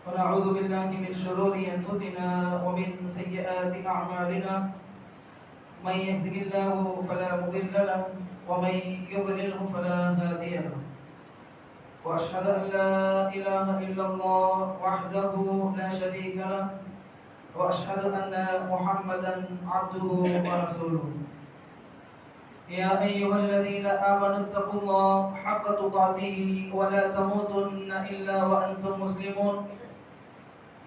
ونعوذ بالله من شرور أنفسنا ومن سيئات أعمالنا. من يهده الله فلا مضل له ومن يضلله فلا هادي له. وأشهد أن لا إله إلا الله وحده لا شريك له وأشهد أن محمدا عبده ورسوله. يا أيها الذين آمنوا اتقوا الله حق تقاته ولا تموتن إلا وأنتم مسلمون.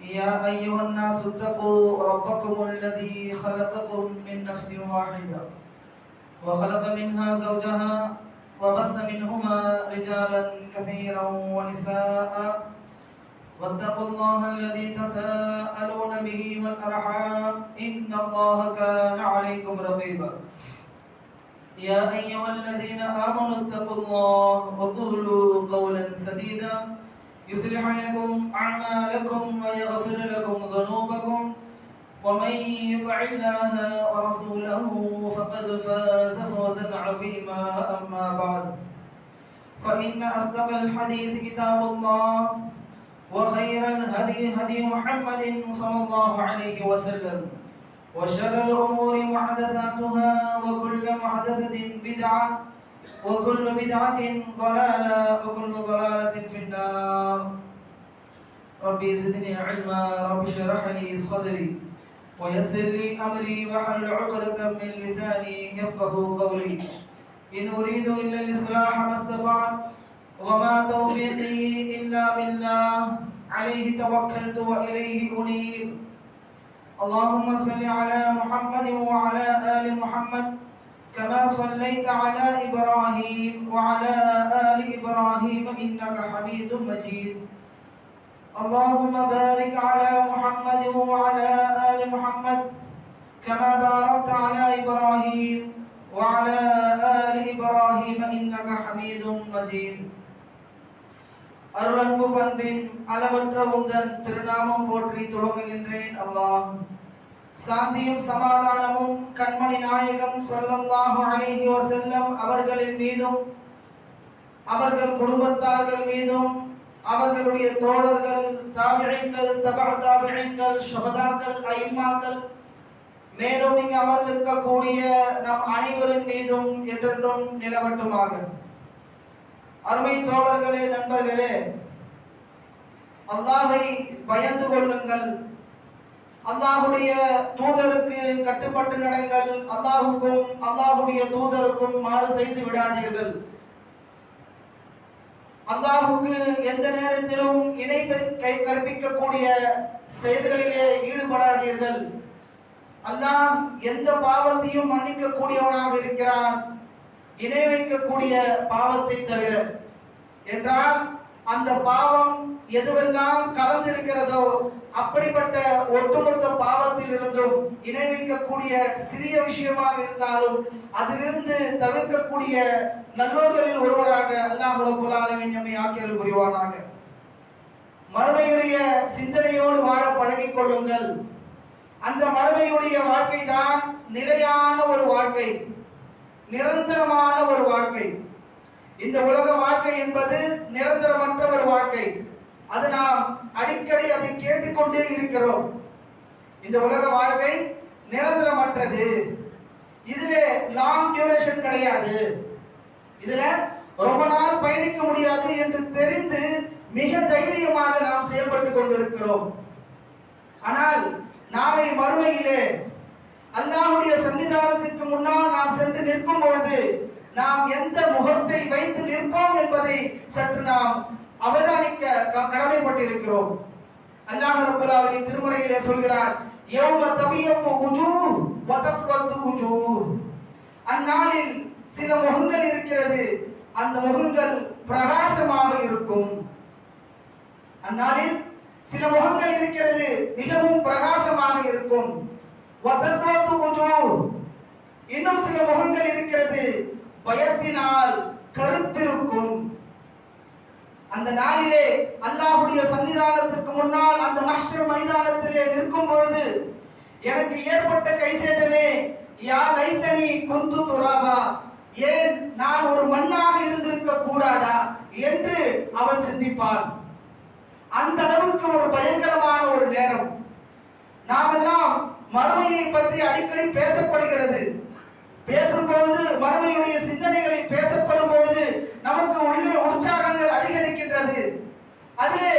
يا أيها الناس اتقوا ربكم الذي خلقكم من نفس واحدة وخلق منها زوجها وبث منهما رجالا كثيرا ونساء واتقوا الله الذي تساءلون به والأرحام إن الله كان عليكم رقيبا. يا أيها الذين آمنوا اتقوا الله وقولوا قولا سديدا يصلح لكم أعمالكم ويغفر لكم ذنوبكم ومن يطع الله ورسوله فقد فاز فوزا عظيما. أما بعد فإن أصدق الحديث كتاب الله وخير الهدي هدي محمد صلى الله عليه وسلم وشر الأمور محدثاتها وكل محدثة بدعة وكل بدعة ضلالة وكل ضلالة في النار. ربي زدني علما رب اشرح لي صدري ويسر لي أمري واحلل عقدة من لساني يفقهوا قولي. إن أريد إلا الإصلاح ما استطعت وما توفيقي إلا بالله عليه توكلت وإليه أنيب. اللهم صل على محمد وعلى آل محمد كما صليت على إبراهيم وعلى آل إبراهيم إنك حميد مجيد. اللهم بارك على محمد وعلى آل محمد كما باركت على إبراهيم وعلى آل إبراهيم إنك حميد مجيد. அருளன்பு பண்பின் அளவற்ற உந்தன் திருநாமம் போற்றி துவங்குகின்றேன். அல்லாஹ் சாந்தியும் சமாதானமும் கண்மணி நாயகம் ஸல்லல்லாஹு அலைஹி வஸல்லம் அவர்களின் மீதும் அவர்கள் குடும்பத்தார்கள் மீதும் அவர்களுடைய தோழர்கள் தாபிஈன்கள் தபஅ தாபிஈன்கள் ஷுஹதாக்கள் ஐம்மாக்கள் மேலும் இங்கு அமர்ந்திருக்கக்கூடிய நம் அனைவரின் மீதும் என்றென்றும் நிலவட்டுமாக. அருமை தோழர்களே, நண்பர்களே, அல்லாஹை பயந்து கொள்ளுங்கள். அல்லாஹுடைய தூதருக்கு கட்டுப்பட்டு நடங்கள். அல்லாஹுக்கும் அல்லாஹுடைய தூதருக்கும் மாறு செய்து விடாதீர்கள். அல்லாஹுக்கு எந்த நேரத்திலும் இணை கற்பிக்கக்கூடிய செயல்களிலே ஈடுபடாதீர்கள். அல்லாஹ் எந்த பாவத்தையும் மன்னிக்க கூடியவனாக இருக்கிறான், இணை வைக்கக்கூடிய பாவத்தை தவிர. என்றால் அந்த பாவம் எதுவெல்லாம் கலந்திருக்கிறதோ அப்படிப்பட்ட ஒட்டுமொத்த பாவத்தில் இருந்தும் இணை வைக்கக்கூடிய சிறிய விஷயமாக இருந்தாலும் அதிலிருந்து தவிர்க்கக்கூடிய நல்லோர்களில் ஒருவராக அல்லாஹ் ரப்பல் ஆலமீன் நம்மை ஆக்கியருள் புரிவானாக. மறுமையுடைய சிந்தனையோடு வாழ பழகிக் கொள்ளுங்கள். அந்த மறுமையுடைய வாழ்க்கை தான் நிலையான ஒரு வாழ்க்கை, நிரந்தரமான ஒரு வாழ்க்கை. இந்த உலக வாழ்க்கை என்பது நிரந்தரமற்ற ஒரு வாழ்க்கை. அது நாம் அடிக்கடி அதை கேட்டுக்கொண்டே இருக்கிறோம். இந்த உலக வாழ்க்கை நிரந்தரமற்றது. இதிலே லாங் டியூரேஷன் கிடையாது. இதுல ரொம்ப நாள் பயணிக்க முடியாது என்று தெரிந்து மிக தைரியமாக நாம் செயல்பட்டு கொண்டிருக்கிறோம். ஆனால் நாளை மறுமையிலே அல்லாஹ்வுடைய சன்னிதானத்துக்கு முன்னால் நாம் சென்று நிற்கும் பொழுது நாம் எந்த முகத்தை வைத்து நிற்போம் என்பதை சற்று நாம் அவதானிக்க கடமைப்பட்டிருக்கிறோம். அல்லாஹ் ரப்பல் ஆலமீன் திருமறையிலே சொல்கிறார், யௌம தபியத்து உஜூஹ் வ தஸ்வது உஜூஹ். அந்நாளில் சில முகங்கள் இருக்கிறது, அந்த முகங்கள் பிரகாசமாக இருக்கும். அந்நாளில் சில முகங்கள் இருக்கிறது, மிகவும் பிரகாசமாக இருக்கும். வ தஸ்வது உஜூஹ். இன்னும் சில முகங்கள் இருக்கிறது, பயத்தினால் கருத்திருக்கும். அந்த நாளிலே அல்லாஹ்வுடைய சன்னிதானத்திற்கு முன்னால் அந்த மஹ்ஷர் மைதானத்திலே நிற்கும் பொழுது எனக்கு ஏற்பட்ட கைசேதமே, யா லைத்தனி குந்து துராபா, ஏன் நான் ஒரு மண்ணாக இருந்திருக்க கூடாதா என்று அவன் சிந்திப்பான். அந்த அளவுக்கு ஒரு பயங்கரமான ஒரு நேரம். நாமெல்லாம் மறுமையை பற்றி அடிக்கடி பேசப்படுகிறது. பேசும்பொழுது மறுமையுடைய சிந்தனைகளை பேசப்படும் பொழுது நமக்கு உள்ளே உற்சாகங்கள் அதிகரிக்கின்றது. அதிலே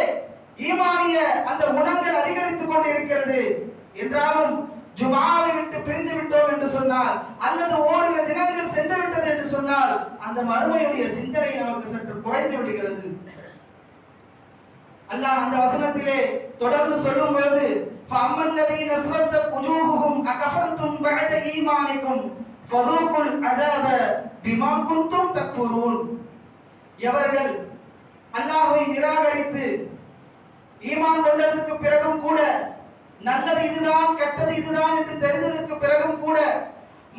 ஈமானிய அந்த குணங்கள் அதிகரித்துக் கொண்டிருக்கிறது. என்றாலும் ஜுமாவை விட்டு பிரிந்து விட்டோம் என்று சொன்னால், அல்லது ஓரிரு தினங்கள் சென்று விட்டது என்று சொன்னால், அந்த மறுமையுடைய சிந்தனை நமக்கு சற்று குறைந்து விடுகிறது. அல்லாஹ் அந்த வசனத்திலே தொடர்ந்து சொல்லும் பொழுது, فَأَمَّا نَسْوَتَّتْ وُجُوهُهُمْ أَكَفَرْتُمْ بَعْدَ إِيمَانِكُمْ فَذُوقُوا الْعَذَابَ بِمَا كُنْتُمْ تَكْفُرُونَ. எவர்கள் அல்லாஹ்வை நிராகரித்து ஈமான் கொண்டதற்கு பிறகும் கூட, நல்லது இதுதான் கெட்டது இதுதான் என்று தெரிந்ததற்கு பிறகும் கூட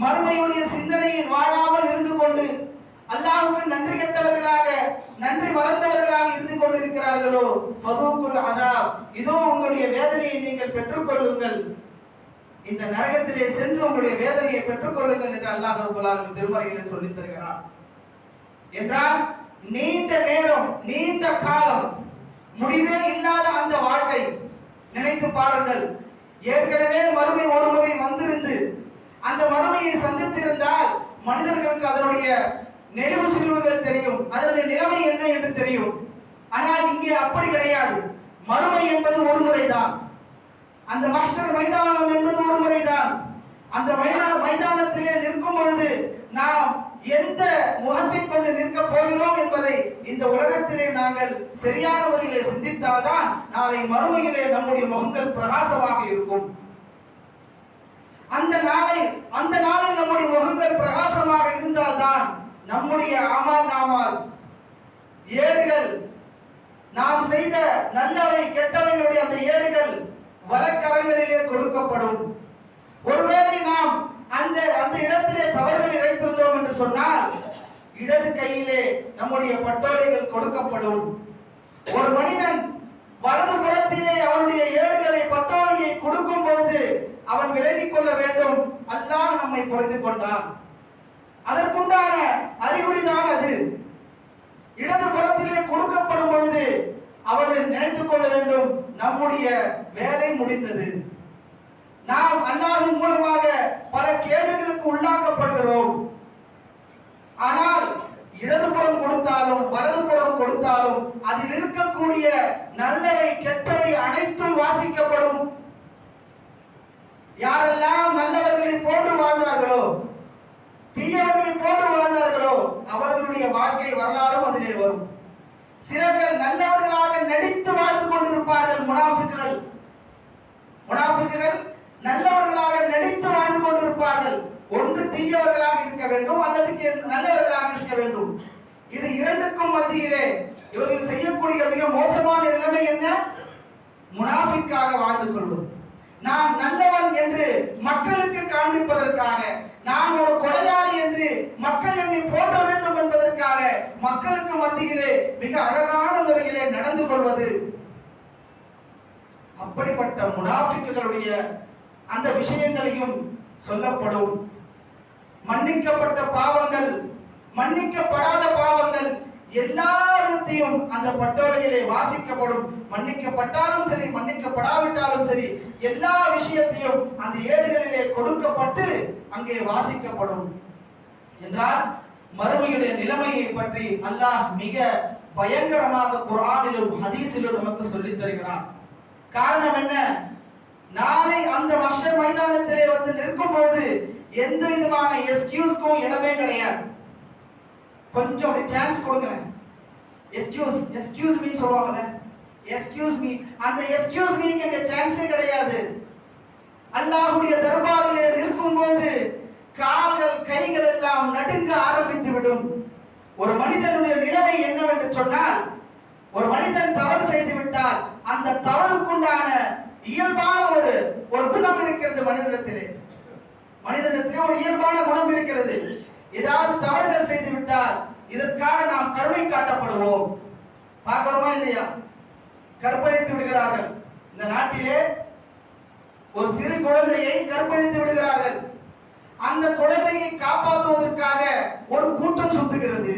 மறுமையுடைய சிந்தனையில் வாழாமல் இருந்து கொண்டு அல்லாஹ்வுக்கு நன்றி கெட்டவர்களாக, நன்றி மறந்தவர்களாக இருந்து கொண்டிருக்கிறார்களோ, ஃபதூகுல் அஸாப், இதோ உங்களுடைய வேதனையை நீங்கள் பெற்றுக்கொள்ளுங்கள், இந்த நரகத்திலே சென்று உங்களுடைய வேதனையை பெற்றுக்கொள்ளுங்கள் என்று அல்லாஹ் ரப்பல் ஆலமீன் திருமறையிலே சொல்லித் தருகிறார். என்றால் நீண்ட நேரம், நீண்ட காலம், முடிவே இல்லாத அந்த வாழ்க்கை நினைத்து பாருங்கள். ஏற்கனவே மறுமை ஒரு முறை வந்திருந்து அந்த மறுமையை சந்தித்து இருந்தால் மனிதர்களுக்கு அதனுடைய நெளிவு சுழிவுகள் தெரியும், அதனுடைய நிலைமை என்ன என்று தெரியும். ஆனால் இங்கே அப்படி கிடையாது. மறுமை என்பது ஒரு முறைதான். அந்த மஹ்ஷர் மைதானம் என்பது ஒரு முறைதான். அந்த மைதானத்திலே நிற்கும் பொழுது நாம் எந்த முகத்தை கொண்டு நிற்க போகிறோம் என்பதை இந்த உலகத்திலே நாங்கள் சரியான முறையிலே சிந்தித்தால்தான் நாளை மறுமையிலே நம்முடைய முகங்கள் பிரகாசமாக இருக்கும். அந்த நாளில் நம்முடைய முகங்கள் பிரகாசமாக இருந்தால்தான் நம்முடைய அமல் ஏடுகள், நாம் செய்த நல்லவை கெட்டவைகளுடைய அந்த ஏடுகள் வலக்கரங்களிலே கொடுக்கப்படும். ஒருவேளை நாம் அந்த இடத்திலே தவறுகள் இழைத்திருந்தோம் என்று சொன்னால் இடது கையிலே நம்முடைய பட்டோலைகள் கொடுக்கப்படும். ஒரு மனிதன் வலது புறத்திலே அவனுடைய ஏடுகளை பட்டோலையை கொடுக்கும் பொழுது அவன் விலகிக் கொள்ள வேண்டும், அல்லாஹ் நம்மை புரிந்து கொண்டான். அதற்குண்டான அறிகுறிதான் அது. இடது புறத்திலே கொடுக்கப்படும் பொழுது அவன் நினைத்துக் கொள்ள வேண்டும், நம்முடைய வேலை முடிந்தது. நாம் அல்லாஹ்வின் மூலமாக பல கேள்விகளுக்கு உள்ளாக்கப்படுகிறோம். ஆனால் இடதுபுறம் கொடுத்தாலும் வலதுபுறம் கொடுத்தாலும் அதில் இருக்கக்கூடிய நல்லவை கெட்டவை அனைத்தும் வாசிக்கப்படும். யாரெல்லாம் நல்லவர்களை போன்று வாழ்ந்தார்களோ, தீயவர்களை போன்று வாழ்ந்தார்களோ, அவர்களுடைய வாழ்க்கை வரலாறும் அதிலே வரும். சிலர்கள் நல்லவர்களாக நடித்து வாழ்ந்து கொண்டிருப்பார்கள். முனாஃபிக்குகள் நல்லவர்களாக நடித்து வாழ்ந்து கொண்டிருப்பார்கள். ஒன்று தீயவர்களாக இருக்க வேண்டும், அல்லது நல்லவர்களாக இருக்க வேண்டும். இது இரண்டுக்கும் மத்தியிலே இவர்கள் செய்யக்கூடிய மிக மோசமான நிலைமை என்ன? முனாஃபிக்காக வாழ்ந்து கொள்வது. நான் நல்லவன் என்று மக்களுக்கு காண்பிப்பதற்காக, நான் ஒரு கொலையாளி என்று மக்கள் என்னை போற்ற வேண்டும் என்பதற்காக மக்களுக்கு மத்தியிலே மிக அழகான முறையிலே நடந்து கொள்வது. அப்படிப்பட்ட முனாஃபிக்குகளுடைய அந்த விஷயங்களையும் சொல்லப்படும். மன்னிக்கப்பட்ட பாவங்கள், மன்னிக்கப்படாத பாவங்கள் எல்லா விதத்தையும் அந்த பட்டோலையிலே வாசிக்கப்படும். மன்னிக்கப்பட்டாலும் சரி, மன்னிக்கப்படாவிட்டாலும் சரி, எல்லா விஷயத்தையும் அந்த ஏடுகளிலே கொடுக்கப்பட்டு அங்கே வாசிக்கப்படும். என்றால் மறுமையுடைய நிலைமையை பற்றி அல்லாஹ் மிக பயங்கரமாக குர்ஆனிலும் ஹதீஸிலும் நமக்கு சொல்லித் தருகிறான். காரணம் என்ன? நாளை அந்த மஹ்ஷர் மைதானத்திலே வந்து நிற்கும் பொழுது எந்த விதமான எக்ஸ்கியூஸ்க்கும் இடமே கிடையாது. கொஞ்சம் சான்ஸ் கொடுங்க. எக்ஸ்கியூஸ் மீ சொல்வாங்கல்ல, எக்ஸ்கியூஸ் மீ, அந்த எக்ஸ்கியூஸ் மீக்கு அங்க சான்ஸே கிடையாது. அல்லாஹ்வுடைய தர்பாரிலே இருக்கும்போது கால்கள் கைகள் எல்லாம் நடுங்க ஆரம்பித்து விடும். ஒரு மனிதனுடைய நிலைமை என்னவென்று சொன்னால், ஒரு மனிதன் தவறு செய்து விட்டால் அந்த தவறுக்குண்டான இயல்பான ஒரு குணம் இருக்கிறது மனிதனிடத்திலே. ஒரு இயல்பான குணம் இருக்கிறது. ஏதாவது தவறுகள் செய்து விட்டால் இதற்காக நாம் கருணை காட்டப்படுவோம். பார்க்கிறோமா இல்லையா? கற்பழித்து விடுகிறார்கள். இந்த நாட்டிலே ஒரு சிறு குழந்தையை கற்பழித்து விடுகிறார்கள். அந்த குழந்தையை காப்பாற்றுவதற்காக ஒரு கூட்டம் சுத்துகிறது.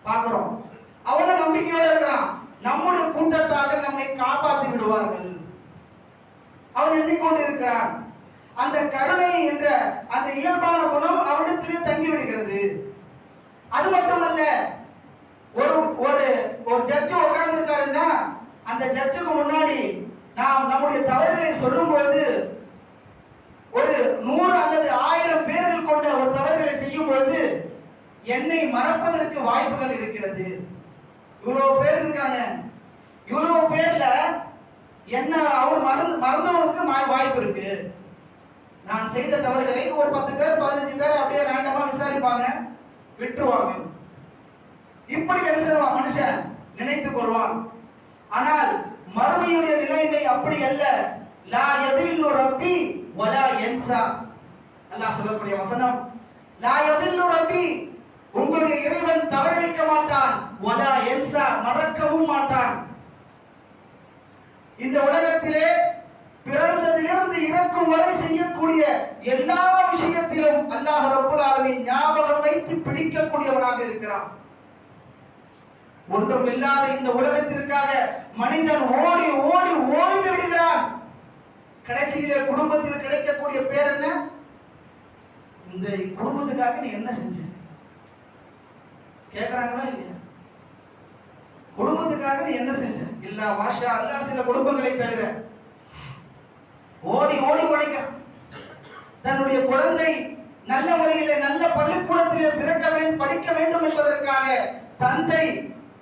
பார்க்கிறோம். அவனும் நம்பிக்கையோட இருக்கிறான், நம்முடைய கூட்டத்தார்கள் நம்மை காப்பாற்றி விடுவார்கள். அவன் எண்ணிக்கொண்டு இருக்கிறான். அந்த கருணை என்ற அந்த இயல்பான குணம் அவனிடத்திலே தங்கி விடுகிறது. அது மட்டுமல்ல, ஒரு ஒரு ஒரு ஜட்ஜு உட்கார்ந்து இருக்காருன்னா அந்த ஜட்ஜுக்கு முன்னாடி நாம் நம்முடைய தவறுகளை சொல்லும் பொழுது ஒரு 100 அல்லது 1000 பேர்கள் கொண்ட ஒரு தவறுகளை செய்யும் பொழுது என்னை மறப்பதற்கு வாய்ப்புகள் இருக்கிறது. இவ்வளவு பேர் இருக்காங்க, இவ்வளவு பேர்ல என்ன அவர் மறந்துவதற்கு வாய்ப்பு இருக்கு. நான் செய்த தவறுகளை ஒரு 10 பேர் 15 பேர் அப்படியே ரேண்டமா விசாரிப்பாங்க, விட்டுருவாங்க. இப்படி மனுஷன் நினைத்துக் கொள்வான். ஆனால் மறுமையுடைய நிலைமை அப்படி அல்ல. லா யதில்லு ரப்பி வலா யன்சா. அல்லாஹ் சொல்லக்கூடிய வசனம், லா யதில்லு ரப்பி, உங்களுடைய இறைவன் தவறிழைக்க மாட்டான், வலா யன்சா, மறக்கவும் மாட்டான். இந்த உலகத்திலே பிறந்ததிலிருந்து இறக்கும் வரை செய்யக்கூடிய எல்லா விஷயத்திலும் அல்லாஹ் ரப்பல் ஆலமீன் ஞாபகம் வைத்து பிடிக்கக்கூடியவனாக இருக்கிறான். ஒன்றும் இல்லாத இந்த உலகத்திற்காக மனிதன் ஓடி ஓடி ஓய்ந்து விடுகிறான். கடைசியிலே குடும்பத்தில் கிடைக்கக்கூடிய பேர் என்ன? இந்த குடும்பத்துக்காக நீ என்ன செஞ்ச கேக்குறாங்களா இல்லையா? குடும்பத்துக்காக நீ என்ன செஞ்ச? இல்ல மாஷா அல்லாஹ், சில குடும்பங்களை தவிர ஓடி ஓடி உழைக்கிறான். தன்னுடைய குழந்தை நல்ல முறையிலே நல்ல பள்ளிக்கூடத்திலே படிக்க வேண்டும் என்பதற்காக தந்தை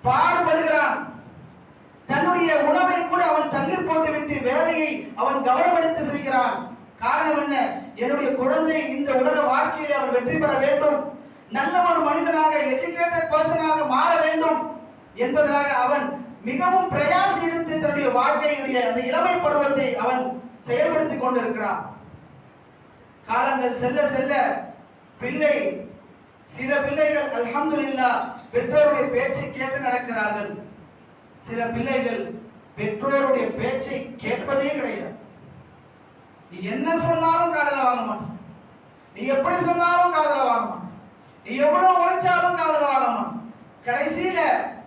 பாடுபடுகிறான். தன்னுடைய உணவை கூட அவன் தள்ளி போட்டுவிட்டு வேலையை அவன் கவனமெடுத்து செய்கிறான். காரணம் என்ன? என்னுடைய குழந்தை இந்த உலக வாழ்க்கையிலே அவன் வெற்றி பெற வேண்டும், நல்ல ஒரு மனிதனாக எஜுகேட்டட் பர்சனாக மாற வேண்டும் என்பதற்காக அவன் மிகவும் பிரயாசி எடுத்து தன்னுடைய வாழ்க்கையுடைய அந்த இளமை பருவத்தை அவன் செயல்படுத்திக் கொண்டிருக்கிறான். காலங்கள் செல்ல செல்ல சில பிள்ளைகள் அல்ஹம்துலில்லாஹ் பெற்றோருடைய பேச்சை கேட்டு நடக்கிறார்கள். சில பிள்ளைகள் பெற்றோருடைய பேச்சை கேட்பதே கிடையாது. நீ என்ன சொன்னாலும் காதுல வாங்க மாட்டான், நீ எப்படி சொன்னாலும் காதுல வாங்க மாட்டான், நீ எவ்வளவு உழைச்சாலும் காதுல வாங்க மாட்டான். கடைசியில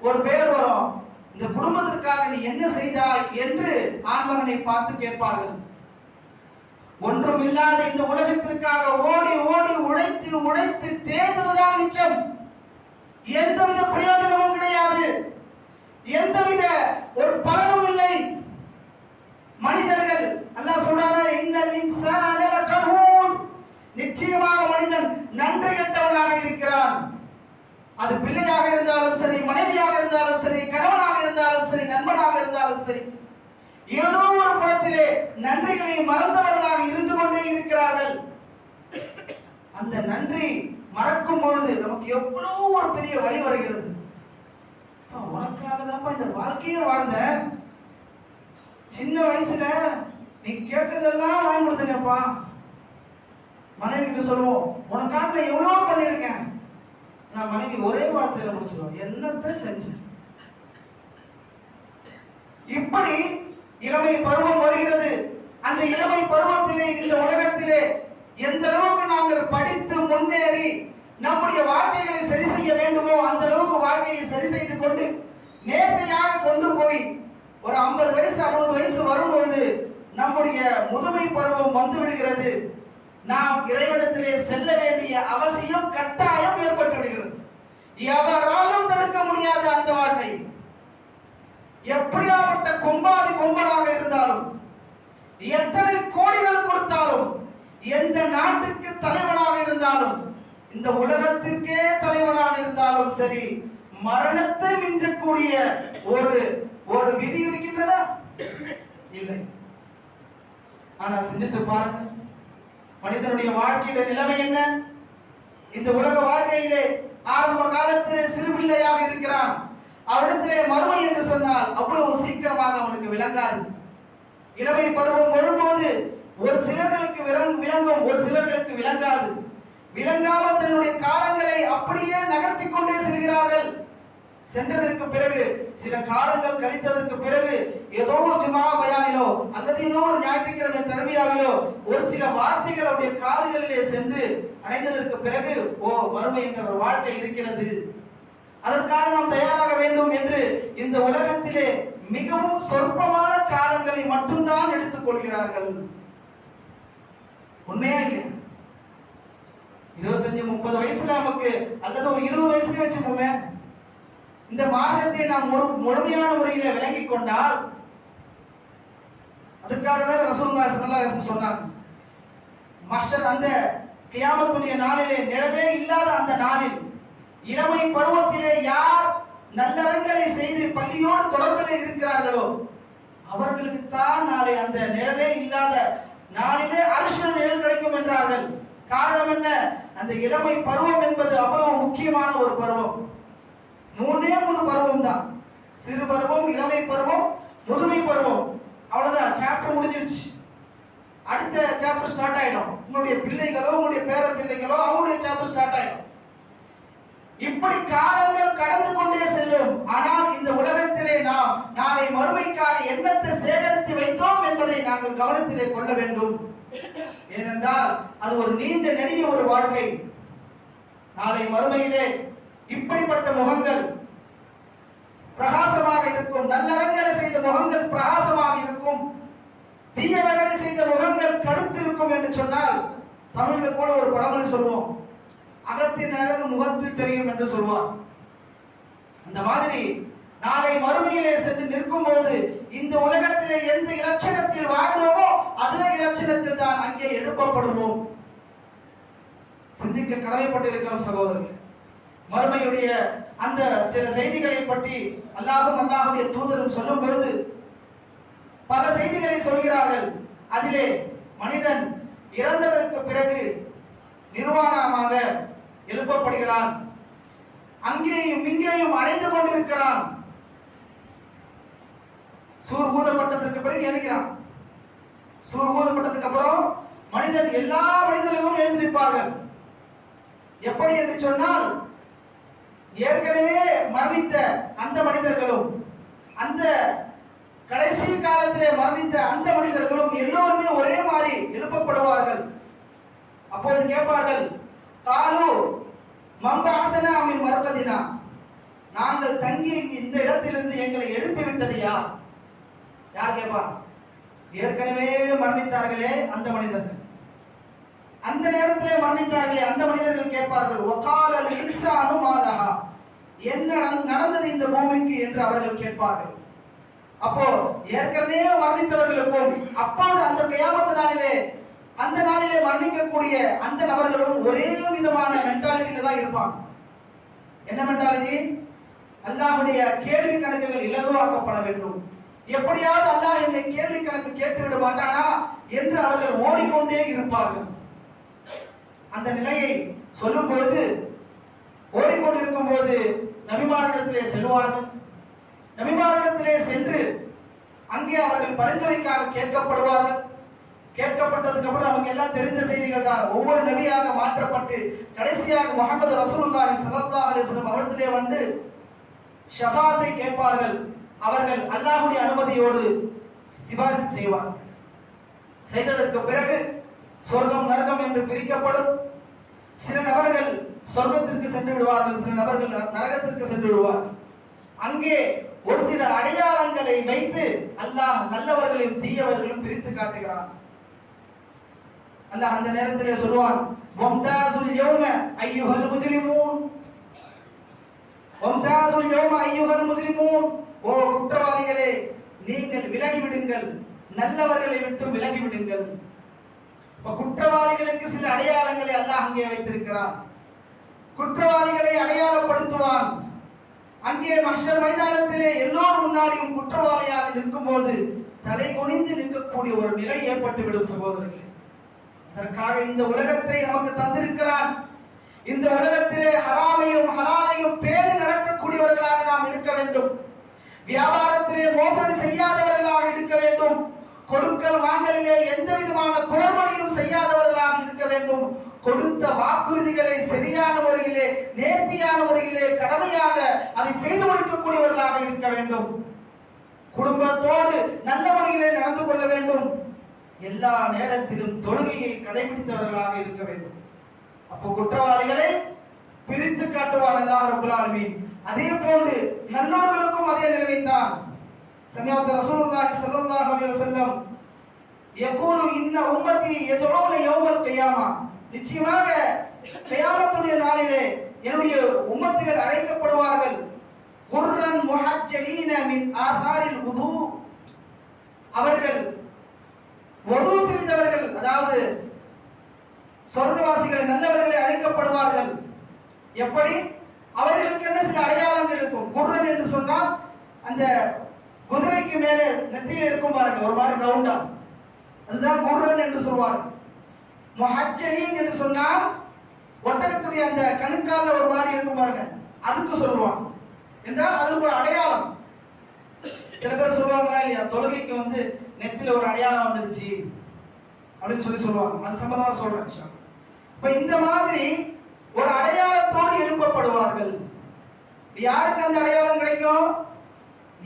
ஒரு பேர் வரும், இந்த குடும்பத்திற்காக நீ என்ன செய்தாய் என்று ஆண்மகனை பார்த்து கேட்பார்கள். ஒன்றும் இல்லாத இந்த உலகத்திற்காக ஓடி ஓடி உழைத்து உழைத்து தேய்ந்ததுதான் மிச்சம். எந்தவித பிரயோஜனமும் கிடையாது, எந்தவித ஒரு பலனும் இல்லை. மனிதர்கள் அல்லாஹ் சொல்றானே, இன்னல் இன்சான லகனூத், நிச்சயமாக மனிதன் நன்றி கெட்டவனாக இருக்கிறான். அது பிள்ளையாக இருந்தாலும் சரி, மனைவியாக இருந்தாலும் சரி, கணவனாக இருந்தாலும் சரி, நண்பனாக இருந்தாலும் சரி, ஏதோ ஒரு புறத்திலே நன்றிகளை மறந்தவர்களாக இருந்து கொண்டே இருக்கிறார்கள். அந்த நன்றி மறக்கும் பொழுது நமக்கு எவ்வளவு ஒரு பெரிய வழி வருகிறது. உனக்காக தான் இந்த வாழ்க்கையை வாழ்ந்த, சின்ன வயசுல நீ கேட்கறதெல்லாம் வாங்கி கொடுத்தேனப்பா. மனைவி கிட்ட சொல்லுவோம், உனக்காக நான் எவ்வளவு பண்ணிருக்கேன். நான் மனைவி ஒரே வார்த்தையில முடிச்சிருவோம், என்னத்தை செஞ்சேன். இப்படி இளமை பருவம் வருகிறது. அந்த இளமை பருவத்திலே இந்த உலகத்திலே எந்த அளவுக்கு நாங்கள் படித்து முன்னேறி நம்முடைய வாழ்க்கைகளை சரி செய்ய வேண்டுமோ அந்த அளவுக்கு வாழ்க்கையை சரி செய்து கொண்டு நேர்த்தியாக கொண்டு போய் ஒரு 50 வயசு 60 வயசு வரும்பொழுது நம்முடைய முதுமை பருவம் வந்து விடுகிறது. நாம் இறைவனிடத்திலே செல்ல வேண்டிய அவசியம் கட்டாயம் ஏற்பட்டு விடுகிறது. எவராலும் தடுக்க முடியாத அந்த வாழ்க்கை, எப்படியாப்பட்ட கொம்பாதி கொம்பனாக இருந்தாலும், எத்தனை கோடிகள் கொடுத்தாலும், எந்த நாட்டுக்கு தலைவனாக இருந்தாலும், இந்த உலகத்திற்கே தலைவனாக இருந்தாலும் சரி, மரணத்தை மிஞ்சக்கூடிய ஒரு விதி இருக்கின்றதா? இல்லை. ஆனால் சிந்தித்து பாருங்கள், மனிதனுடைய வாழ்க்கையுடைய நிலைமை என்ன? இந்த உலக வாழ்க்கையிலே ஆரம்ப காலத்திலே சிறுபிள்ளையாக இருக்கிறான். அவனிடத்திலே மறுமை என்று சொன்னால் அவ்வளவு சீக்கிரமாக அவனுக்கு விளங்காது. இளமை பருவம் வரும்போது ஒரு சிலர்களுக்கு விளங்கும், ஒரு சிலர்களுக்கு விளங்காது. விளங்காமல் தன்னுடைய காலங்களை அப்படியே நகர்த்தி கொண்டே செல்கிறார்கள். சென்றதற்கு பிறகு சில காலங்கள் கழித்ததற்கு பிறகு ஏதோ ஒரு ஜுமா பயானிலோ அல்லது ஏதோ ஒரு ஞாயிற்றுக்கிழமை தர்பியாவிலோ ஒரு சில வார்த்தைகள் அவருடைய காதுகளிலே சென்று அடைந்ததற்கு பிறகு, ஓ, மறுமை என்ற ஒரு வாழ்க்கை இருக்கிறது, அதற்காக நாம் தயாராக வேண்டும் என்று இந்த உலகத்திலே மிகவும் சொற்பமான காலங்களை மட்டும்தான் எடுத்துக் கொள்கிறார்கள். உண்மையா இல்லையா? 25-30 வயசுல நமக்கு, அல்லது ஒரு 20 வயசுல வச்சுக்கோமே, இந்த மார்க்கத்தை நாம் முழுமையான முறையில் விளங்கிக் கொண்டால், அதுக்காக தான் ரசூலுல்லாஹி ஸல்லல்லாஹு அலைஹி வஸல்லம் சொன்னாங்க, மஹ்ஷர் அந்த கியாமத்துடைய நாளிலே, நிழலே இல்லாத அந்த நாளில், இளமை பருவத்திலே யார் நல்லறங்களை செய்து பள்ளியோடு தொடர்பில் இருக்கிறார்களோ அவர்களுக்கு தான் நாளை அந்த நிழலே இல்லாத நாளிலே அர்ஷ் நிழல் கிடைக்கும் என்றார்கள். காரணம் என்ன? அந்த இளமை பருவம் என்பது அவ்வளவு முக்கியமான ஒரு பருவம். 3 பருவம் தான். சிறு பருவம், இளமை பருவம், முதுமை பருவம். அவ்வளவுதான், சாப்டர் முடிஞ்சிருச்சு. அடுத்த சாப்டர் ஸ்டார்ட் ஆயிடும். உங்களுடைய பிள்ளைகளோ, உங்களுடைய பேர பிள்ளைகளோ, அவங்களுடைய சாப்டர் ஸ்டார்ட் ஆயிடும். இப்படி காலங்கள் கடந்து கொண்டே செல்லும். ஆனால் இந்த உலகத்திலே நாம் நாளை மறுமைக்கான எண்ணத்தை சேகரித்து வைத்தோம் என்பதை நாங்கள் கவனத்திலே கொள்ள வேண்டும். ஏனென்றால் அது ஒரு நீண்ட நெடிய ஒரு வாழ்க்கை. நாளை மறுமையிலே இப்படிப்பட்ட முகங்கள் பிரகாசமாக இருக்கும். நல்லறங்களை செய்த முகங்கள் பிரகாசமாக இருக்கும். தீயவர்களை செய்த முகங்கள் கருத்து இருக்கும் என்று சொன்னால், தமிழ்ல கூட ஒரு பழமொழி சொல்லுவோம், அகத்தின் அழகு முகத்தில் தெரியும் என்று சொல்வார். அந்த மாதிரி நாளை மறுமையிலே சென்று நிற்கும் பொழுது இந்த உலகத்திலே எந்த இலட்சணத்தில் வாழ்ந்தோமோ அதே இலட்சணத்தில் தான் அங்கே எழுப்பப்படுவோம். சிந்திக்க கடமைப்பட்டிருக்கிறோம் சகோதரர்களே. மறுமையுடைய அந்த சில செய்திகளை பற்றி அல்லாஹும் அல்லாஹுடைய தூதரும் சொல்லும் பொழுது பல செய்திகளை சொல்கிறார்கள். அதிலே மனிதன் இறந்ததற்கு பிறகு நிர்வாணமாக எழுப்பப்படுகிறான். அங்கேயும் இங்கேயும் அலைந்து கொண்டிருக்கிறான். சூர் ஊதப்பட்டதற்கு பிறகு எழுகிறான். சூர் ஊதப்பட்டதுக்கு அப்புறம் மனிதன், எல்லா மனிதர்களும் எழுந்திருப்பார்கள். எப்படி என்று சொன்னால், ஏற்கனவே மரணித்த அந்த மனிதர்களும் அந்த கடைசி காலத்திலே மரணித்த அந்த மனிதர்களும் எல்லோருமே ஒரே மாதிரி எழுப்பப்படுவார்கள். அப்பொழுது கேட்பார்கள், காலு மம்பஅதனா மின் மர்கதினா, நாங்கள் தங்கி இந்த இடத்திலிருந்து எங்களை எழுப்பி விட்டது யார்? யார் கேட்பார்? ஏற்கனவே மரணித்தார்களே அந்த மனிதர்கள், அந்த நேரத்திலே மரணித்தார்களே அந்த மனிதர்கள் கேட்பார்கள், வகாலல் இன்சானு மாலஹா, என்ன நடந்தது இந்த பூமிக்கு என்று அவர்கள் கேட்பார்கள். அப்போ ஏற்கனவே மரணித்தவர்களுக்கும் அப்போது அந்த கியாமத் நாளிலே, அந்த நாளிலே மரணிக்கக்கூடிய அந்த நபர்களும் ஒரே விதமான மென்டாலிட்டியில தான் இருப்பாங்க. என்ன மென்டாலிட்டி? அல்லாஹ்வுடைய கேள்வி கணக்குகள் இலகுவாக்கப்பட வேண்டும். எப்படியாவது அல்லாஹ் என்னை கேள்வி கணக்கு கேட்டு விட மாட்டானா என்று அவர்கள் ஓடிக்கொண்டே இருப்பார்கள். அந்த நிலையை சொல்லும் பொழுது, ஓடிக்கொண்டிருக்கும் போது நபிமார்களிடத்திலே செல்வார்கள். நபிமார்களிடத்திலே சென்று அங்கே அவர்கள் பரிந்துரைக்காக கேட்கப்படுவார்கள். கேட்கப்பட்டதுக்கு அப்புறம் நமக்கு எல்லாம் தெரிந்த செய்திகள் தான். ஒவ்வொரு நபியாக மாற்றப்பட்டு கடைசியாக முஹம்மது ரசூலுல்லாஹி ஸல்லல்லாஹு அலைஹி வஸல்லம் அவர்களிடத்திலே வந்து ஷஃபாத்தை கேட்பார்கள். அவர்கள் அல்லாஹ்வுடைய அனுமதியோடு சிபாரிசு செய்வார். செய்ததற்கு பிறகு சொர்க்கம் நரகம் என்று பிரிக்கப்படும். சில நபர்கள் சொர்க்கத்திற்கு சென்று விடுவார்கள், சில நபர்கள் நரகத்திற்கு சென்று விடுவார்கள். அங்கே ஒரு சில அடையாளங்களை வைத்து அல்லாஹ் நல்லவர்களையும் தீயவர்களையும் பிரித்து காட்டுகிறான். அல்லாஹ் அந்த நேரத்திலே சொல்வான், வம்தாசுல் யௌம அய்யுஹல் முஜ்ரிமூன், வம்தாசுல் யௌம அய்யுஹல் முஜ்ரிமூன், ஓ குற்றவாளிகளே நீங்கள் விலகி விடுங்கள், நல்லவர்களை விட்டு விலகி விடுங்கள். குற்றவாளிகளுக்கு சில அடையாளங்களை அல்லாஹ் அங்கே வைத்திருக்கிறான். குற்றவாளிகளை அடையாளப்படுத்துவான். அங்கே மஹ்ஷர் மைதானத்திலே எல்லோரும் முன்னாடியும் குற்றவாளியாக நிற்கும் போது தலை குனிந்து நிற்கக்கூடிய ஒரு நிலை ஏற்பட்டுவிடும் சகோதரர்களே. அதற்காக இந்த உலகத்தை நமக்கு தந்திருக்கிறான். இந்த உலகத்திலே ஹராமையும் ஹலாலையும் பேணி நடக்கக்கூடியவர்களாக நாம் இருக்க வேண்டும். வியாபாரத்திலே மோசடி செய்யாதவர்களாக இருக்க வேண்டும். கொடுக்கல் வாங்கலிலே எந்த விதமான குளறுபடியும் செய்யாதவர்களாக இருக்க வேண்டும். கொடுத்த வாக்குறுதிகளை சரியான முறையிலே, நேர்த்தியான முறையிலே, கடமையாக அதை செய்து முடிக்கக்கூடியவர்களாக இருக்க வேண்டும். குடும்பத்தோடு நல்ல முறையிலே நடந்து கொள்ள வேண்டும். எல்லா நேரத்திலும் தொழுகையை கடைபிடித்தவர்களாக இருக்க வேண்டும். அப்போ குற்றவாளிகளை பிரித்து காட்டுவான் அல்லாஹ் ரப்பல் ஆலமீன். அதே போன்று நல்லோர்களுக்கும் அதே நிலைமைதான். சமிஅத் ரசூலுல்லாஹி ஸல்லல்லாஹு அலைஹி வஸல்லம் யகூலு இன்ன உம்மத்தி யதுஊன யௌமல் கியாமா, நிச்சயமாக கியாமத்துடைய நாளிலே என்னுடைய உம்மத்துகள் அழைக்கப்படுவார்கள். குர்ரன் முஹஜ்ஜலீன மின் ஆதாரில் வுது, அவர்கள் வுது செய்தவர்கள், அதாவது சொர்க்கவாசிகள் நல்லவர்களை அழைக்கப்படுவார்கள். எப்படி? அவர்களுக்கு என்ன சில அடையாளங்கள் இருக்கும். குர்ரன் என்று சொன்னால் அந்த குதிரைக்கு மேலே நெத்தியில் இருக்கும் பாருங்க, ஒரு மாதிரி ரவுண்டா, அதுதான் குர்ரன் என்று சொல்வார்கள். முஹஜ்ஜலீன் என்று சொன்னால் ஒட்டகத்துடைய அந்த கணுக்கால ஒரு மாதிரி இருக்கும் பாருங்க, அதுக்கு சொல்லுவாங்க. என்றால் அதுக்கு ஒரு அடையாளம். சில பேர் சொல்லுவாங்களா இல்லையா, தொழுகைக்கு வந்து நெத்தில ஒரு அடையாளம் வந்துடுச்சு அப்படின்னு சொல்லுவாங்க. அது சம்பந்தமா சொல்றேன். இப்ப இந்த மாதிரி ஒரு அடையாளத்தோடு எழுப்பப்படுவார்கள். யாருக்கு அந்த அடையாளம் கிடைக்கும்?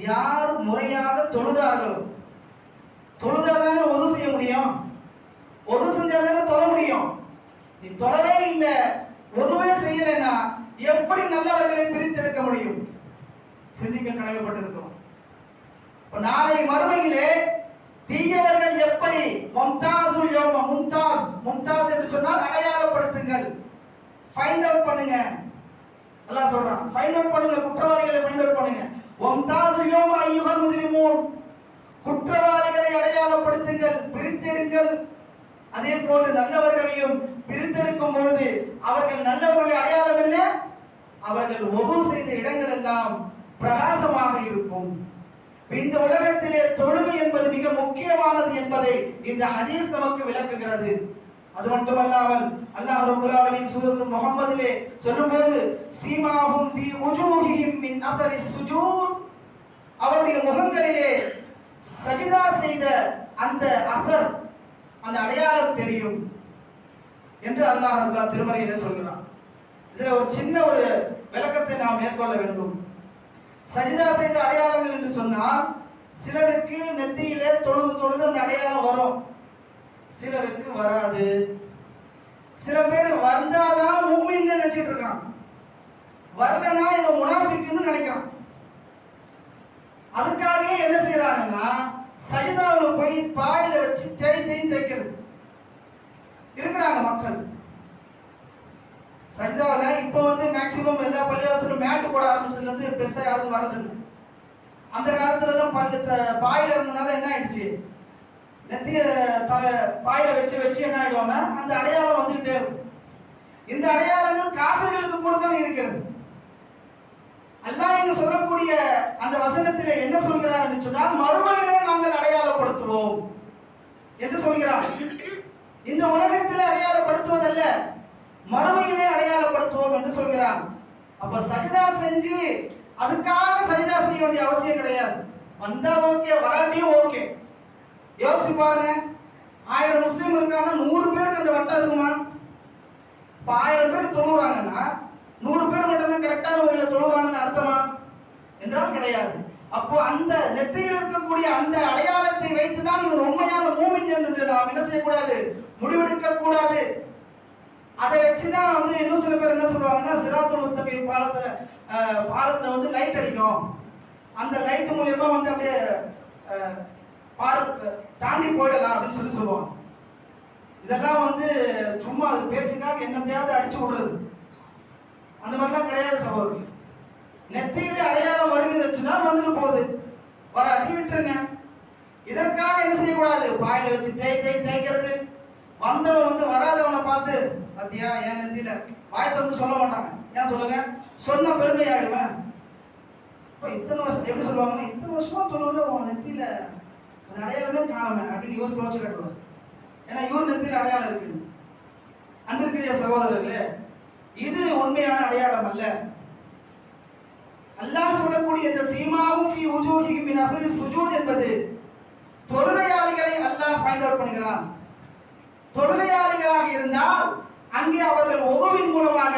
யார் முறையாக தொழுதார்களோ. தொழுதாதானே ஒது செய்ய முடியும், ஒது செஞ்சாதானே தொழ முடியும். நீ தொழவே இல்லை, ஒதுவே செய்யலைன்னா எப்படி நல்லவர்களை பிரித்தெடுக்க முடியும்? சிந்திக்க கடமைப்பட்டிருக்கிறோம். இப்ப நாளை மறுமையிலே தீயவர்கள் எப்படி மும்தாஸுல் யௌம, மும்தாஸ், மும்தாஸ் என்று சொன்னால் அடையாளப்படுத்துங்கள், ஃபைண்ட் அவுட் பண்ணுங்க. அல்லாஹ் சொல்றான், ஃபைண்ட் அவுட் பண்ணுங்க, குற்றவாளிகளை ஃபைண்ட் அவுட் பண்ணுங்க. மும்தாஸுல் யௌம அய்யுஹல் முஜ்ரிமூன், குற்றவாளிகளை அடையாளப்படுத்துங்கள், பிரித்தெடுங்கள். அதே போன்று நல்லவர்களையும் பிரித்தெடுக்கும் பொழுது அவர்கள் நல்லவர்களுடைய அடையாளம் என்ன? அவர்கள் ஒது செய்த இடங்கள் எல்லாம் பிரகாசமாக இருக்கும். இந்த உலகத்திலே தொழுகை என்பது மிக முக்கியமானது என்பதை இந்த ஹதீஸ் நமக்கு விளக்குகிறது. அது மட்டுமல்லாமல் அல்லாஹ் ரப்பல் ஆலமீன் சூரத்துல் முஹம்மதிலே சொல்லும்போது சீமாஹும் ஃபீ உஜூஹிஹிம் மின் அஸரிஸ் சுஜூத், அவருடைய முகங்களிலே சஜிதா செய்த அந்த அஸர், அந்த அடையாளம் தெரியும் என்று அல்லாஹ் ரப்பல் திருமறையிலே சொல்கிறான். இதுல ஒரு சின்ன ஒரு விளக்கத்தை நாம் மேற்கொள்ள வேண்டும். சஜிதா செய்த அடையாளங்கள் என்று சொன்னால் சிலருக்கு நெத்தியிலே தொழுது அந்த அடையாளம் வரும், சிலருக்கு வராது. சில பேர் வந்தாதான் மூமின்னு நினைச்சிட்டு இருக்கான், வரலனா இவன் முனாஃபிக்னு நினைக்கிறான். அதுக்காக என்ன செய்யறாங்கன்னா சஜிதாவில் போய் பாயில வச்சு தேய்க்கிறது இருக்கிறாங்க மக்கள். சஜிதாவில் இப்போ வந்து மேக்சிமம் எல்லா பள்ளிவாசலும் மேட்டு போட ஆரம்பிச்சதுலேருந்து பெருசாக யாரும் வர்றதில்லை. அந்த காலத்துல தான் பாயில இருந்தனால என்ன ஆயிடுச்சு, நெத்திய பாயில வச்சு என்ன ஆயிடுவாங்க, அந்த அடையாளம் வந்துகிட்டே இருக்கும். இந்த அடையாளங்கள் காஃபிர்களுக்கு கூட தான் இருக்கிறது. அல்லாஹ் இங்கு சொல்லக்கூடிய அந்த வசனத்திலே என்ன சொல்கிறார் என்று சொன்னால் மறுமையிலே நாங்கள் அடையாளப்படுத்துவோம் என்று சொல்கிறார். இந்த உலகத்திலே அடையாளப்படுத்துவதல்ல, மறுமையிலே அடையாளப்படுத்துவோம் என்று சொல்கிறார். அப்ப சஜிதா செஞ்சு அதுக்காக சஜிதா செய்ய வேண்டிய அவசியம் கிடையாது. வந்தா ஓகே, வராட்டியும் ஓகே. யோசிச்சு பாருங்க, 1000 முஸ்லீம் இருக்காங்க, 100 பேருக்கு அந்த வட்டம் இருக்குமா? இப்ப 1000 பேர் தொழுறாங்கன்னா 100 பேர் மட்டும் தான் கரெக்டான முறையில் தொழுறாங்கன்னு அர்த்தமா என்றால் கிடையாது. அப்போ அந்த நெத்தியில் இருக்கக்கூடிய அந்த அடையாளத்தை வைத்துதான் இவன் உண்மையான மூமின் என்று நாம் என்ன செய்யக்கூடாது, முடிவெடுக்க கூடாது. அதை வச்சுதான் வந்து இன்னும் சில பேர் என்ன சொல்லுவாங்கன்னா சிராத்துல் முஸ்தகீம் பாலத்துல வந்து லைட் அடிக்கும், அந்த லைட் மூலியமா வந்து அப்படியே தாண்டி போயிடலாம் அப்படின்னு சொல்லுவாங்க. இதெல்லாம் வந்து சும்மா அது பேச்சுக்காக என்னத்தையாவது அடிச்சு விடுறது, அந்த மாதிரிலாம் கிடையாது சகோதரர்கள். நெத்தியில அடையாளம் வருகிறச்சுன்னா வந்துட்டு போகுது, வர அடி விட்டுருங்க. இதற்காக என்ன செய்யக்கூடாது, பாயில வச்சு தேய்க்கிறது. வந்தவன் வந்து வராதவனை பார்த்து பாத்தியா என் நெத்தியில வாய் திறந்து சொல்ல மாட்டாங்க. ஏன் சொல்லுங்க, சொன்ன பெருமை ஆயிடுவேன். இப்போ இத்தனை வருஷம் எப்படி சொல்லுவாங்கன்னா இத்தனை வருஷமா தொழுவுல உன் நெத்தியில அந்த அடையாளமே காணாம அப்படின்னு இவர் துவச்சு கட்டுவார். ஏன்னா இவர் நெத்தியில அடையாளம் இருக்கு. அன்பிற்குரிய சகோதரர்களே, இது உண்மையான அடையாளம் அல்ல. அல்லாஹ் சொல்லக்கூடிய இந்த சீமாவும் ஃபீ உஜூஹிஹிம் மின் அஸரி சுஜூத் என்பது தொழுகையாளிகளை அல்லாஹ் ஃபைண்ட் அவுட் பண்ணுகிறான். தொழுகையாளிகளாக இருந்தால் அங்கே அவர்கள் ஒதுவின் மூலமாக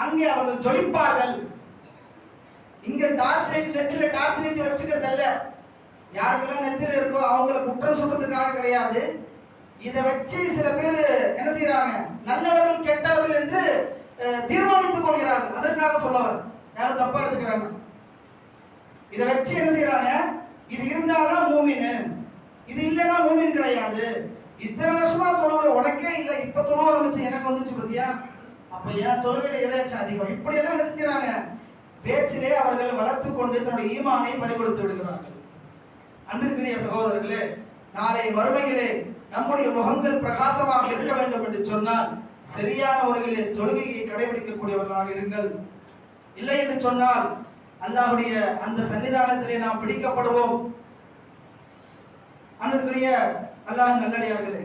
அங்கே அவர்கள் ஜொலிப்பார்கள். இங்க டார்ச் லைட், நெத்தில டார்ச் லைட் வச்சுக்கிறது அல்ல. யாருக்கெல்லாம் நெத்தில இருக்கோ அவங்களை குற்றம் சொல்றதுக்காக கிடையாது. இதை வச்சு சில பேர் என்ன செய்யறாங்க, நல்லவர்கள் கெட்டவர்கள் என்று தீர்மானித்துக் கொள்கிறார்கள். அதற்காக சொல்லவர் யாரும் தப்பா எடுத்துக்க வேண்டாம். இதை வச்சு என்ன செய்யறாங்க, இது இருந்தாதான் மூமின், இது இல்லைன்னா மூமின் கிடையாது. இத்தனை வருஷமா தொழுகிற உனக்கே இல்லை, இப்ப தொழுவ ஆரம்பிச்சு எனக்கு வந்துச்சு பத்தியா, அப்ப ஏன் தொழுகையில எதாச்சும் அதிகம். இப்படி எல்லாம் என்ன செஞ்சாங்க, பேச்சிலே அவர்கள் வளர்த்து கொண்டு தன்னுடைய ஈமானை பறிகொடுத்து விடுகிறார்கள். அன்பிற்குரிய சகோதரர்களே, நாளை மறுமையிலே நம்முடைய முகங்கள் பிரகாசமாக இருக்க வேண்டும் என்று சொன்னால் சரியானவர்களே தொழுகையை கடைபிடிக்கக்கூடியவர்களாக இருங்கள். இல்லை என்று சொன்னால் அல்லாஹ்வுடைய அந்த சன்னிதானத்திலே நாம் பிடிக்கப்படுவோம். அன்பிற்குரிய அல்லாஹ் நல்லடியார்களே,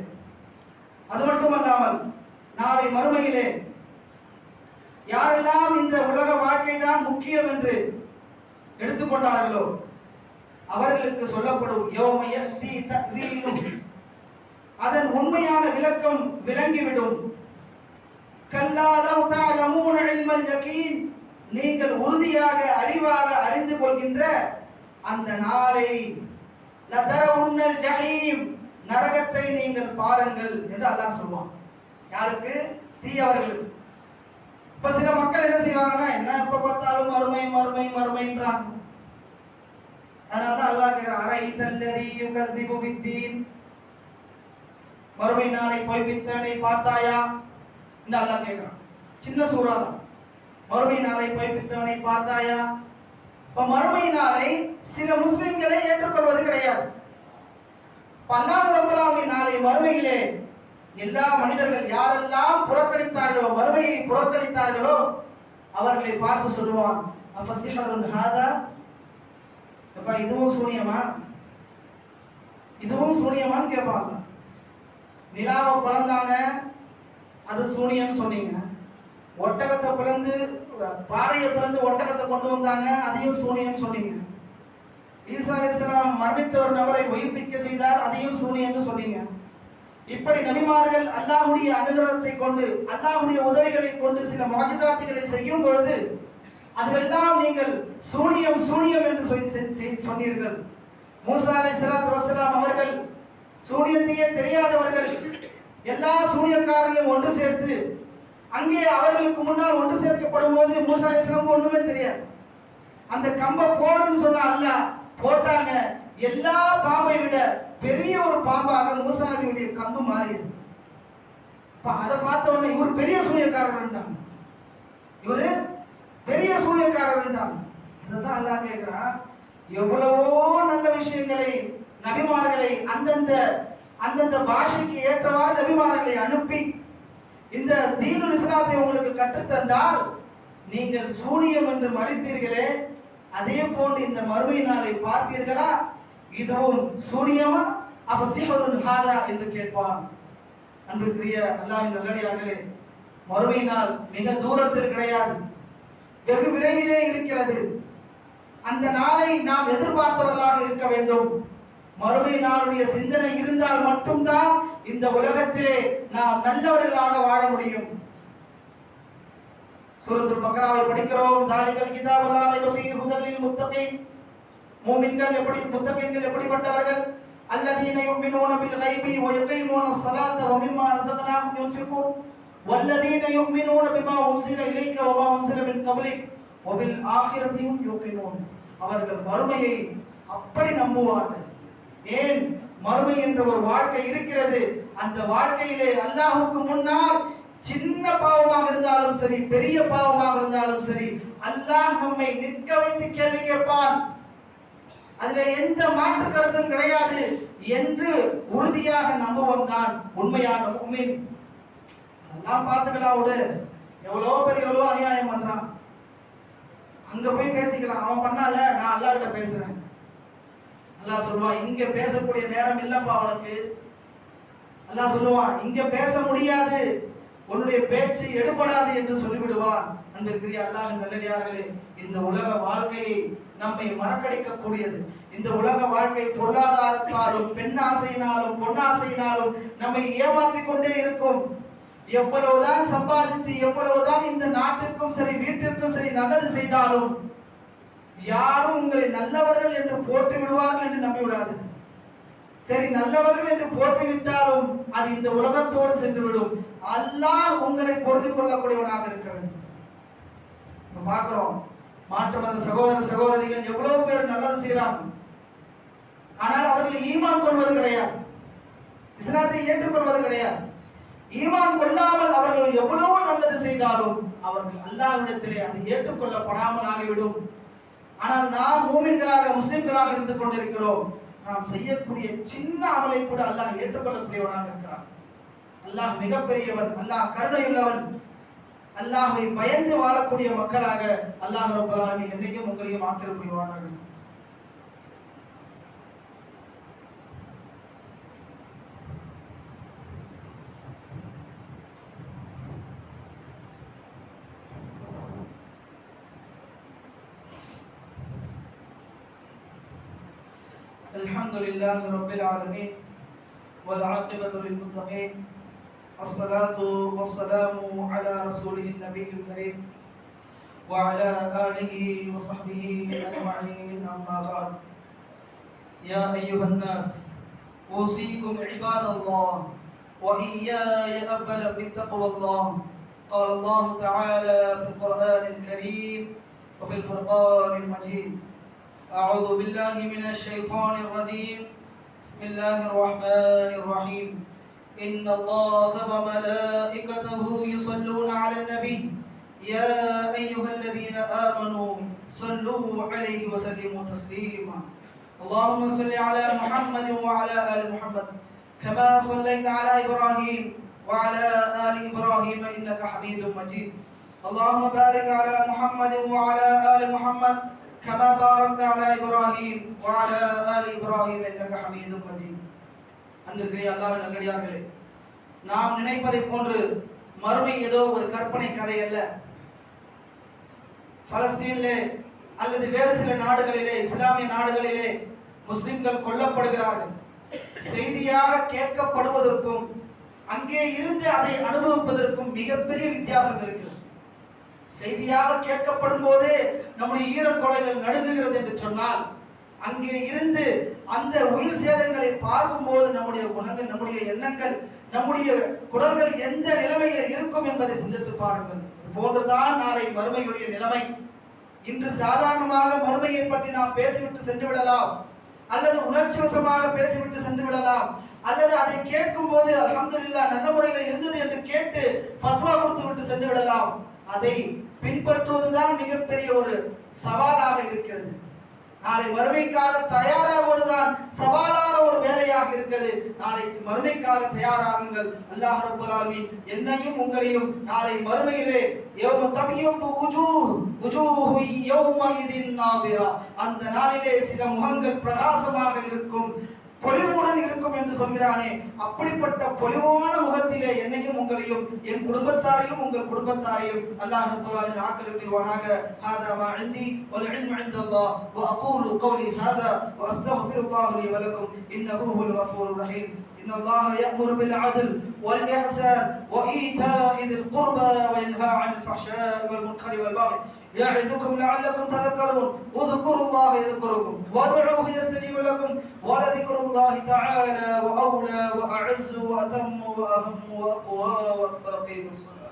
அது மட்டுமல்லாமல் நாளை மறுமையிலே யாரெல்லாம் இந்த உலக வாழ்க்கை தான் முக்கியம் என்று எடுத்துக்கொண்டார்களோ அவர்களுக்கு சொல்லப்படும் யௌம யஹ்தி தஅவீலும், அதன் உண்மையான விளக்கம் விளங்கிவிடும். கல்லா லவ் தஅலமூன இல்மல் யகீன், நீங்கள் உறுதியாக அறிவாக அறிந்து கொள்கின்ற அந்த நாளை லதரவுன்னல் ஜஹீம், நரகத்தை நீங்கள் பாருங்கள் என்று அல்லாஹ் சொல்வான். யாருக்கு? தீயவர்களுக்கு. இப்ப சில மக்கள் என்ன செய்வாங்கன்னா, என்ன எப்ப பார்த்தாலும் மறுமை மறுமை மறுமைன்றாங்க. அதனால அல்லாஹ் கேக்குறான், அரைதல்லதி யுகதிபு பித்தீன், மறுமை நாளை பொய்ப்பித்தவனை பார்த்தாயா என்று அல்லாஹ் கேக்குறான். சின்ன சூரா தான். மறுமை நாளை பொய்ப்பித்தவனை பார்த்தாயா. இப்ப மறுமை நாளை சில முஸ்லிம்களை ஏற்றுக்கொள்வது கிடையாது. அல்லாஹ் ரப்பல் ஆலமீன் நாளை மறுமையிலே எல்லா மனிதர்கள் யாரெல்லாம் புறக்கணித்தார்களோ, மறுமையை புறக்கணித்தார்களோ அவர்களை பார்த்து சொல்லுவான், அஃபஸிஹருன் ஹாதா, அப்ப இதுவும் சூனியமா, இதுவும் சூனியமான்னு கேட்பாங்க. நிலாவை பிளந்தாங்க, அது சூனியம் சொன்னீங்க. ஒட்டகத்தை பிளந்து பாறையை பிளந்து ஒட்டகத்தை கொண்டு வந்தாங்க, அதையும் சூனியம் சொன்னீங்க. ஈசா அலைஹிஸ்ஸலாம் மரணித்த ஒரு நபரை உயிர்ப்பிக்க செய்தார், அதையும் சூனியம்னு சொன்னீங்க. இப்படி நபிமார்கள் அல்லாஹ்வுடைய அனுகிரகத்தை கொண்டு அல்லாஹ்வுடைய உதவிகளை கொண்டு சில முஅஜிசாத்துகளை செய்யும் பொழுது அதுவெல்லாம் நீங்கள் சூனியம் சூனியம் என்று சொன்னீர்கள். மூசா அலைஹிஸ்ஸலாத்து வஸ்ஸலாம் அவர்கள் சூனியத்தையே தெரியாதவர்கள், எல்லா சூனியக்காரர்களையும் ஒன்று சேர்த்து அங்கே அவர்களுக்கு முன்னால் ஒன்று சேர்க்கப்படும் போது மூசா அலைஹிஸ்ஸலாமுக்கு ஒண்ணுமே தெரியாது. அந்த கம்பை போடுன்னு சொன்ன அல்லாஹ் போட்டாங்க. எல்லா பாம்பை விட பெரிய ஒரு பாம்பாக மூசா நபியுடைய கம்பு மாறியது. அதை பார்த்த உடனே இவர் பெரிய சூனியக்காரர் இருந்தாங்க, இவரு பெரிய சூனியக்காரர் இருந்தாங்க. இதைத்தான் அல்லாஹ் கேட்கிறான், எவ்வளவோ நல்ல விஷயங்களை நபிமார்களை அந்தந்த பாஷைக்கு ஏற்றவாறு நபிமார்களை அனுப்பி இந்த தீனுல் இஸ்லாத்தை உங்களுக்கு கற்றுத்தந்தால் நீங்கள் சூனியம் என்று மறுத்தீர்களே, அதே போன்று இந்த மறுமை நாளை பார்த்தீர்களா, இதுவும் சூனியமா, அஃபஸிஹருன் ஹாதா என்று கேட்பான். அன்பிற்குரிய அல்லாஹ்வின் நல்லடியார்களே, மறுமை நாள் மிக தூரத்தில் கிடையாது, வெகு விரைவிலே இருக்கிறது. அந்த நாளை நாம் எதிர்பார்த்தவர்களாக இருக்க வேண்டும். மறுமை நாளுடைய சிந்தனை இருந்தால் மட்டும்தான் இந்த உலகத்திலே நாம் நல்லவர்களாக வாழ முடியும். சூரத்துல் பக்ராவை படிக்கிறோம். தாலிகல் கிதாபு லா ரைப ஃபீஹி ஹுதல் லில் முத்தகீன், மூமின்கள் எப்படி, முத்தகீன்கள் எப்படிப்பட்டவர்கள்? அல்லதீன யுமினூன பில் கைபி வ யுகீமூன ஸலாத்த வ மிம்மா ரஸக்னாஹும் யுன்ஃபிகூன் வல்லதீன யுமினூன பிமா உன்ஸில இலைக வ மா உன்ஸில மின் கப்லிக் வ பில் ஆখিরাতিஹும் யூகினூன். அவர்கள் மறுமையை அப்படி நம்புவார்கள். ஏன்? மறுமை என்ற ஒரு வாழ்க்கை இருக்கிறது. அந்த வாழ்க்கையிலே அல்லாஹ்வுக்கு முன்னால் சின்ன பாவமாக இருந்தாலும் சரி, பெரிய பாவமாக இருந்தாலும் சரி, அல்லாஹ் நம்மை நிற்க வைத்து கேள்வி கேட்பான். அதுல எந்த மாற்று கருத்தும் கிடையாது என்று உறுதியாக நம்புவன் தான் உண்மையான முஃமின். அதெல்லாம் பார்த்துக்கலாம் விடு, எவ்வளோ பேர் எவ்வளோ அநியாயம் பண்றான், அங்க போய் பேசிக்கலாம். அவன் பண்ணால, நான் அல்லாஹ் கிட்ட பேசுறேன். அல்லாஹ் சொல்லுவான், இங்க பேசக்கூடிய நேரம் இல்லப்பா உனக்கு. அல்லாஹ் சொல்லுவான், இங்க பேச முடியாது, உன்னுடைய பேச்சு எடுபடாது என்று சொல்லிவிடுவான். அன்பிற்குரிய அல்லாஹ்வின் நல்லடியார்களே, இந்த உலக வாழ்க்கையை நம்மை மறக்கடிக்க கூடியது. இந்த உலக வாழ்க்கை பொருளாதாரத்தாலும் பெண் ஆசையினாலும் பொன்னாசையினாலும் நம்மை ஏமாற்றிக் கொண்டே இருக்கும். எவ்வளவுதான் சம்பாதித்து எவ்வளவுதான் இந்த நாட்டிற்கும் சரி வீட்டிற்கும் சரி நல்லது செய்தாலும் யாரும் உங்களை நல்லவர்கள் என்று போற்றி விடுவார்கள் என்று நம்பிவிடாது. சரி, நல்லவர்கள் என்று போற்றிவிட்டாலும் அது இந்த உலகத்தோடு சென்றுவிடும். அல்லாஹ் உங்களை பொருந்திக் கொள்ளக்கூடியவனாக இருக்க வேண்டும். பார்க்கிறோம், மாற்று மத சகோதர சகோதரிகள் எவ்வளவு பேர் நல்லது செய்யறாங்க, ஆனால் அவர்கள் ஈமான் கொள்வது கிடையாது, இஸ்லாத்தை ஏற்றுக்கொள்வது கிடையாது. ஈமான் கொள்ளாமல் அவர்கள் எவ்வளவு நல்லது செய்தாலும் அவர்கள் அல்லாஹ்விடத்திலே அது ஏற்றுக்கொள்ளப்படாமல் ஆகிவிடும். ஆனால் நாம் மூமின்களாக முஸ்லிம்களாக இருந்து கொண்டிருக்கிறோம். நாம் செய்யக்கூடிய சின்ன அமலை கூட அல்லாஹ் ஏற்றுக்கொள்ளக்கூடியவனாக இருக்கிறான். அல்லாஹ் மிகப்பெரியவன், அல்லாஹ் கருணையுள்ளவன். அல்லாஹ்வை பயந்து வாழக்கூடிய மக்களாக அல்லாஹ் ரப்பல் ஆலமீன் என்னைக்கும் உங்களையும் ஆக்கிரமிக்க புரிவானாக. الحمد لله رب العالمين والعاقبة للمتقين الصلاة والسلام على رسوله النبي الكريم وعلى آله وصحبه أجمعين أما بعد يا أيها الناس أوصيكم عباد الله وإياي أولا بتقوى الله قال الله تعالى في القرآن الكريم وفي الفرقان المجيد أعوذ بالله من الشيطان الرجيم بسم الله الرحمن الرحيم إن الله وملائكته يصلون على النبي يا أيها الذين آمنوا صلوا عليه وسلموا تسليما اللهم صل على محمد وعلى آل محمد كما صليت على إبراهيم وعلى آل إبراهيم إنك حميد مجيد اللهم بارك على محمد وعلى آل محمد كما باركت على إبراهيم وعلى آل إبراهيم إنك حميد مجيد. அன்பிற்குரிய அல்லாஹ்வின் நல்லடியார்களே, நாம் நினைப்பதை போன்று மறுமை ஏதோ ஒரு கற்பனை கதை அல்ல. பலஸ்தீனிலே அல்லது வேறு சில நாடுகளிலே, இஸ்லாமிய நாடுகளிலே முஸ்லிம்கள் கொல்லப்படுகிறார்கள். செய்தியாக கேட்கப்படுவதற்கும் அங்கே இருந்து அதை அனுபவிப்பதற்கும் மிகப்பெரிய வித்தியாசம் இருக்கிறது. செய்தியாக கேட்கப்படும் போதே நம்முடைய ஈரக்கொலைகள் நடுங்குகிறது என்று சொன்னால், அங்கே இருந்து அந்த உயிர் சேதங்களை பார்க்கும்போது நம்முடைய குணங்கள், நம்முடைய எண்ணங்கள், நம்முடைய குடல்கள் எந்த நிலைமையில் இருக்கும் என்பதை சிந்தித்து பாருங்கள். போன்றுதான் நாளை மறுமையுடைய நிலைமை. இன்று சாதாரணமாக மறுமையை பற்றி நாம் பேசிவிட்டு சென்று விடலாம், அல்லது உணர்ச்சி வசமாக பேசிவிட்டு சென்று விடலாம், அல்லது அதை கேட்கும் போது அல்ஹம்துலில்லாஹ் நல்ல முறையில் இருந்தது என்று கேட்டு ஃபத்வா கொடுத்து விட்டு சென்று விடலாம். அதை பின்பற்றுவதுதான் மிகப்பெரிய ஒரு சவாலாக இருக்கிறது. நாளை மறுமைக்காக தயாராகுவதுதான் சவாலான ஒரு வேலையாக இருக்கிறது. நாளைக்கு மறுமைக்காக தயாராகுங்கள். அல்லாஹ் ரப்பல் ஆலமீன் என்னையும் உங்களையும் நாளை மறுமையிலே யௌம தபியது wujuhu யௌமஇதின் நாதிரா, அந்த நாளிலே சில முகங்கள் பிரகாசமாக இருக்கும், பொலிவுடன் இருக்கும் என்று சொல்கிறானே, அப்படிப்பட்ட பொலிவான முகத்திலே என்னையும் உங்களையும் என் குடும்பத்தாரையும் உங்கள் குடும்பத்தாரையும் அல்லாஹ் ரப்பல் ஆலமீன் ஆக்கிரமிக்க புரிவானாக. ஹாதா மா இன்தி வல் இல்மு இன்தல்லாஹ் வ அகூலு கௌலி ஹாதா வ அஸ்தக்ஃபிருல்லாஹ லி வ லக்கும் இன்னஹு ஹுவல் கஃபூருர் ரஹீம். இன்னல்லாஹ யஅமுரு பில் அத்ல் வல் இஹ்சான் வ ஈதாஇ தில் குர்பா வ யன்ஹா அனில் ஃபஹ்ஷாஇ வல் முன்கரி வல் பகி يعظكم لعلكم تذكرون اذكروا الله يذكركم وادعوه يستجيب لكم ولذكر الله تعالى وأولى وأعز وأتم وأهم وأقوى وأكبر. قيموا الصلاة.